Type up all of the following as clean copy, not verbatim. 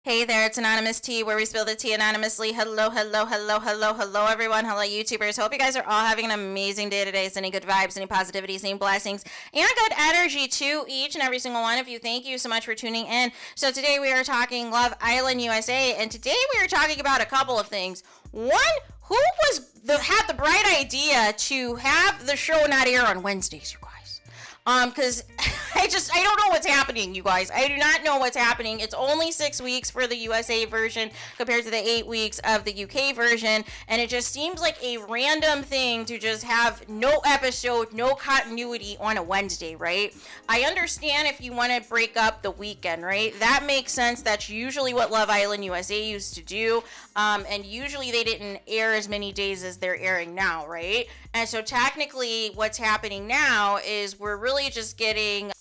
Hey there, it's Anonymous Tea, where we spill the tea anonymously. Hello, hello, hello, hello, hello, everyone. Hello, YouTubers. Hope you guys are all having an amazing day today. Sending good vibes, any positivities, any blessings, and good energy to each and every single one of you. Thank you so much for tuning in. So today we are talking Love Island USA, and today we are talking about a couple of things. One, who had the bright idea to have the show not air on Wednesdays, you guys? Because I don't know what's happening, you guys. I do not know what's happening. It's only 6 weeks for the USA version compared to the 8 weeks of the UK version, and it just seems like a random thing to just have no episode, no continuity on a Wednesday, right? I understand if you want to break up the weekend, right? That makes sense. That's usually what Love Island USA used to do, and usually they didn't air as many days as they're airing now, right? And so technically what's happening now is we're really just getting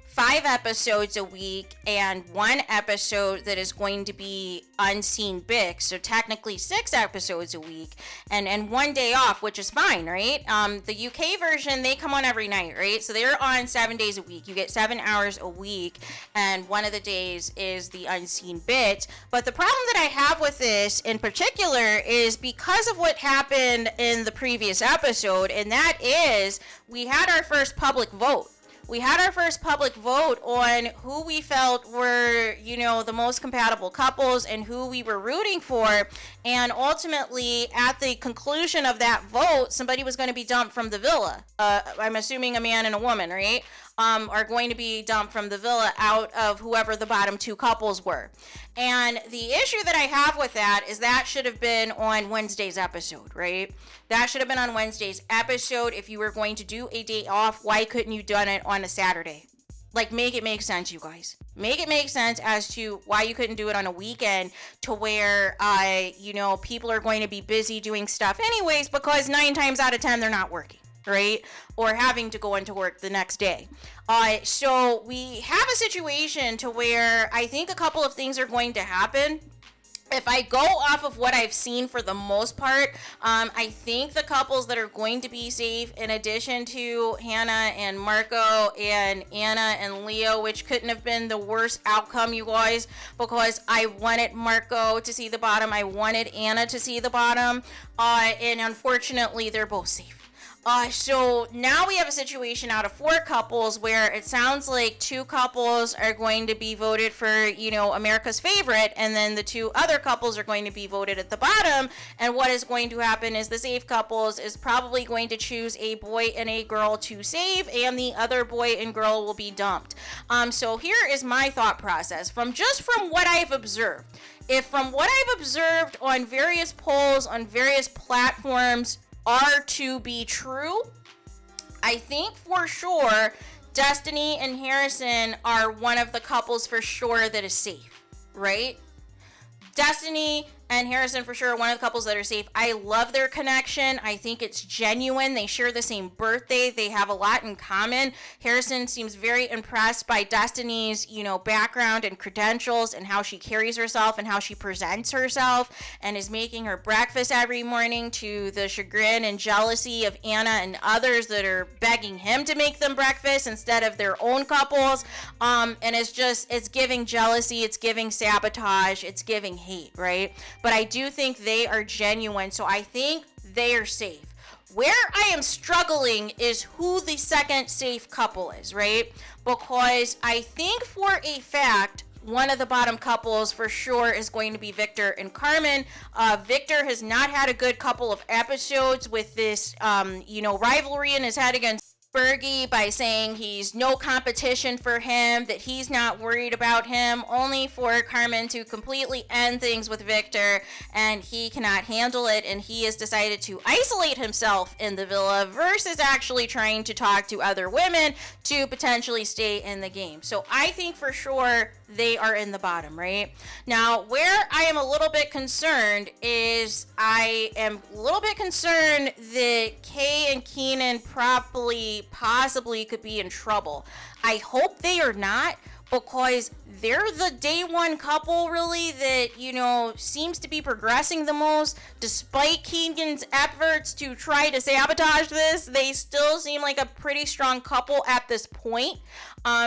5 episodes a week and 1 episode that is going to be unseen Bic, so technically 6 episodes a week and 1 day off, which is fine, right? The UK version, they come on every night, right? So they're on 7 days a week. You get 7 hours a week, and one of the days is the unseen bit. But the problem that I have with this in particular is because of what happened in the previous episode, and that is we had our first public vote. We had our first public vote on who we felt were, the most compatible couples and who we were rooting for. And ultimately, at the conclusion of that vote, somebody was going to be dumped from the villa. I'm assuming a man and a woman, right? Are going to be dumped from the villa out of whoever the bottom 2 couples were. And the issue that I have with that is that should have been on Wednesday's episode, right? That should have been on Wednesday's episode. If you were going to do a day off, why couldn't you done it on a Saturday? Like, make it make sense, you guys. Make it make sense as to why you couldn't do it on a weekend to where, people are going to be busy doing stuff anyways, because 9 times out of 10, they're not working, right? Or having to go into work the next day. So we have a situation to where I think a couple of things are going to happen. If I go off of what I've seen for the most part, I think the couples that are going to be safe, in addition to Hannah and Marco and Anna and Leo, which couldn't have been the worst outcome, you guys, because I wanted Marco to see the bottom, I wanted Anna to see the bottom, and unfortunately they're both safe. So now we have a situation out of 4 couples where it sounds like 2 couples are going to be voted for, America's favorite, and then the 2 other couples are going to be voted at the bottom. And what is going to happen is the safe couples is probably going to choose a boy and a girl to save, and the other boy and girl will be dumped. So here is my thought process from what I've observed. If from what I've observed on various polls, on various platforms, are to be true, I think for sure Destiny and Harrison are one of the couples for sure that is safe, right? Destiny and Harrison for sure are one of the couples that are safe. I love their connection. I think it's genuine. They share the same birthday. They have a lot in common. Harrison seems very impressed by Destiny's, background and credentials and how she carries herself and how she presents herself and is making her breakfast every morning, to the chagrin and jealousy of Anna and others that are begging him to make them breakfast instead of their own couples. And it's giving jealousy. It's giving sabotage. It's giving hate, right? But I do think they are genuine, so I think they are safe. Where I am struggling is who the second safe couple is, right? Because I think for a fact one of the bottom couples for sure is going to be Victor and Carmen. Victor has not had a good couple of episodes with this, rivalry in his head against Fergie by saying he's no competition for him, that he's not worried about him, only for Carmen to completely end things with Victor, and he cannot handle it, and he has decided to isolate himself in the villa versus actually trying to talk to other women to potentially stay in the game. So I think for sure they are in the bottom, right? Now, where I am a little bit concerned is I am a little bit concerned that Kay and Keenan possibly could be in trouble. I hope they are not, because they're the day one couple really that, seems to be progressing the most. Despite Keegan's efforts to try to sabotage this, they still seem like a pretty strong couple at this point.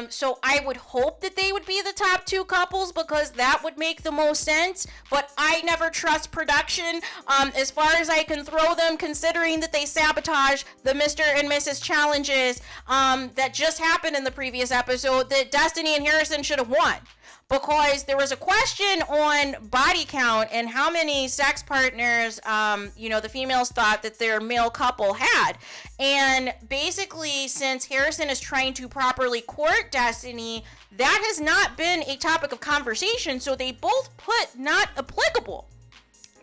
So I would hope that they would be the top two couples because that would make the most sense. But I never trust production as far as I can throw them, considering that they sabotage the Mr. and Mrs. challenges that just happened in the previous episode that Destiny and Harrison should have won. Because there was a question on body count and how many sex partners, the females thought that their male couple had. And basically, since Harrison is trying to properly court Destiny, that has not been a topic of conversation. So they both put not applicable.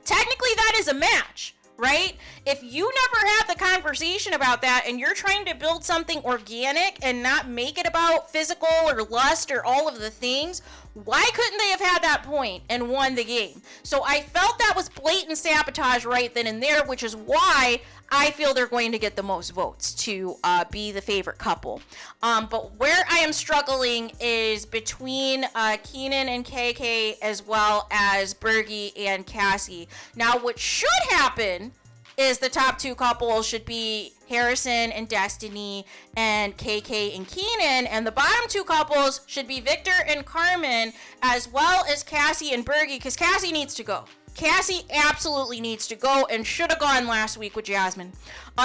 Technically, that is a match. Right? If you never had the conversation about that and you're trying to build something organic and not make it about physical or lust or all of the things, why couldn't they have had that point and won the game? So I felt that was blatant sabotage right then and there, which is why I feel they're going to get the most votes to be the favorite couple. But where I am struggling is between Keenan and KK as well as Bergie and Cassie. Now, what should happen is the top two couples should be Harrison and Destiny and KK and Keenan, and the bottom two couples should be Victor and Carmen as well as Cassie and Bergie, because Cassie needs to go. Cassie absolutely needs to go and should have gone last week with Jasmine.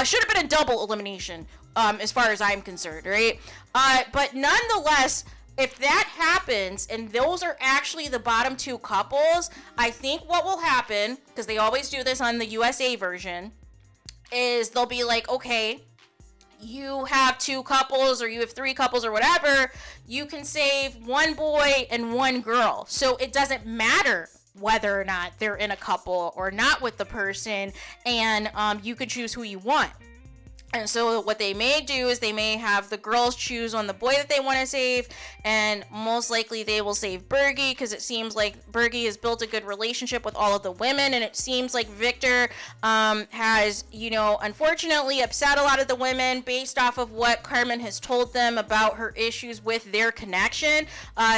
Should have been a double elimination as far as I'm concerned, right? But nonetheless, if that happens and those are actually the bottom two couples, I think what will happen, because they always do this on the USA version, is they'll be like, okay, you have two couples or you have three couples or whatever, you can save one boy and one girl. So it doesn't matter whether or not they're in a couple or not with the person, and you could choose who you want. And so what they may do is they may have the girls choose on the boy that they want to save, and most likely they will save Bergie, because it seems like Bergie has built a good relationship with all of the women, and it seems like Victor has, unfortunately upset a lot of the women based off of what Carmen has told them about her issues with their connection.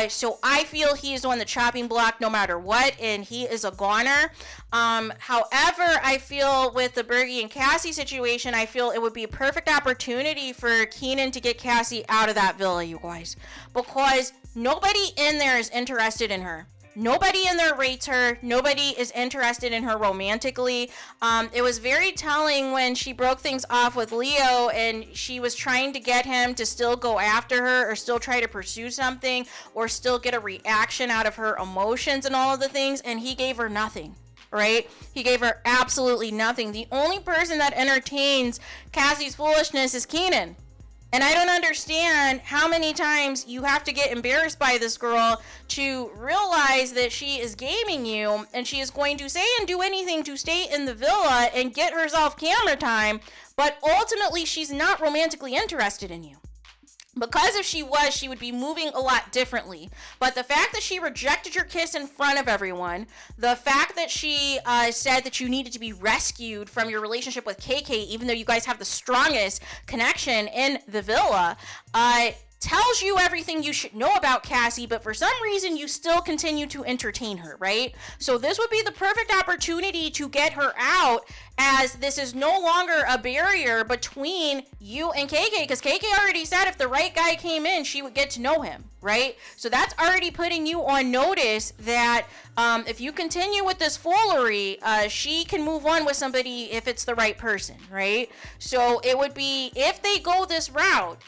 So I feel he is on the chopping block no matter what, and he is a goner. However, I feel with the Bergie and Cassie situation, I feel it would be a perfect opportunity for Keenan to get Cassie out of that villa, you guys, because nobody in there is interested in her. Nobody in there rates her. Nobody is interested in her romantically. It was very telling when she broke things off with Leo and she was trying to get him to still go after her or still try to pursue something or still get a reaction out of her emotions and all of the things, and he gave her nothing. Right? He gave her absolutely nothing. The only person that entertains Cassie's foolishness is Keenan. And I don't understand how many times you have to get embarrassed by this girl to realize that she is gaming you and she is going to say and do anything to stay in the villa and get herself camera time, but ultimately she's not romantically interested in you. Because if she was, she would be moving a lot differently. But the fact that she rejected your kiss in front of everyone, the fact that she said that you needed to be rescued from your relationship with KK, even though you guys have the strongest connection in the villa, tells you everything you should know about Cassie, but for some reason you still continue to entertain her, right? So this would be the perfect opportunity to get her out, as this is no longer a barrier between you and KK, because KK already said if the right guy came in, she would get to know him, right? So that's already putting you on notice that if you continue with this foolery, she can move on with somebody if it's the right person, right? So it would be, if they go this route,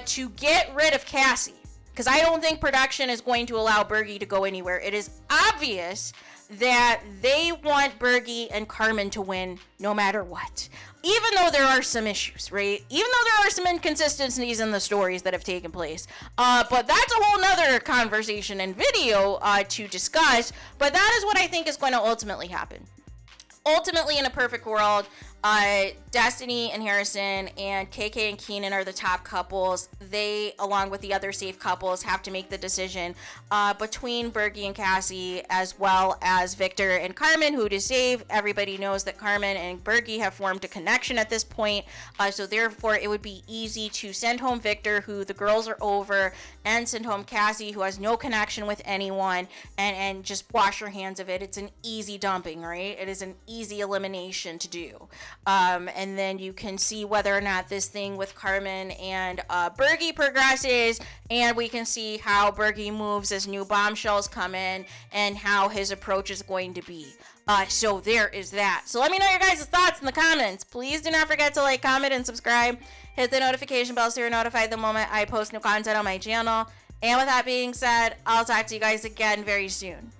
to get rid of Cassie, because I don't think production is going to allow Bergie to go anywhere. It is obvious that they want Bergie and Carmen to win no matter what, even though there are some issues, right? Even though there are some inconsistencies in the stories that have taken place. But that's a whole nother conversation and video to discuss. But that is what I think is going to ultimately happen. Ultimately, in a perfect world, Destiny and Harrison and KK and Keenan are the top couples. They, along with the other safe couples, have to make the decision between Bergie and Cassie, as well as Victor and Carmen, who to save. Everybody knows that Carmen and Bergie have formed a connection at this point, so therefore it would be easy to send home Victor, who the girls are over, and send home Cassie, who has no connection with anyone, and just wash your hands of it. It's an easy dumping, right? It is an easy elimination to do. And then you can see whether or not this thing with Carmen and Bergie progresses, and we can see how Bergie moves as new bombshells come in and how his approach is going to be. So there is that. So let me know your guys' thoughts in the comments. Please do not forget to like, comment, and subscribe. Hit the notification bell so you're notified the moment I post new content on my channel. And with that being said, I'll talk to you guys again very soon.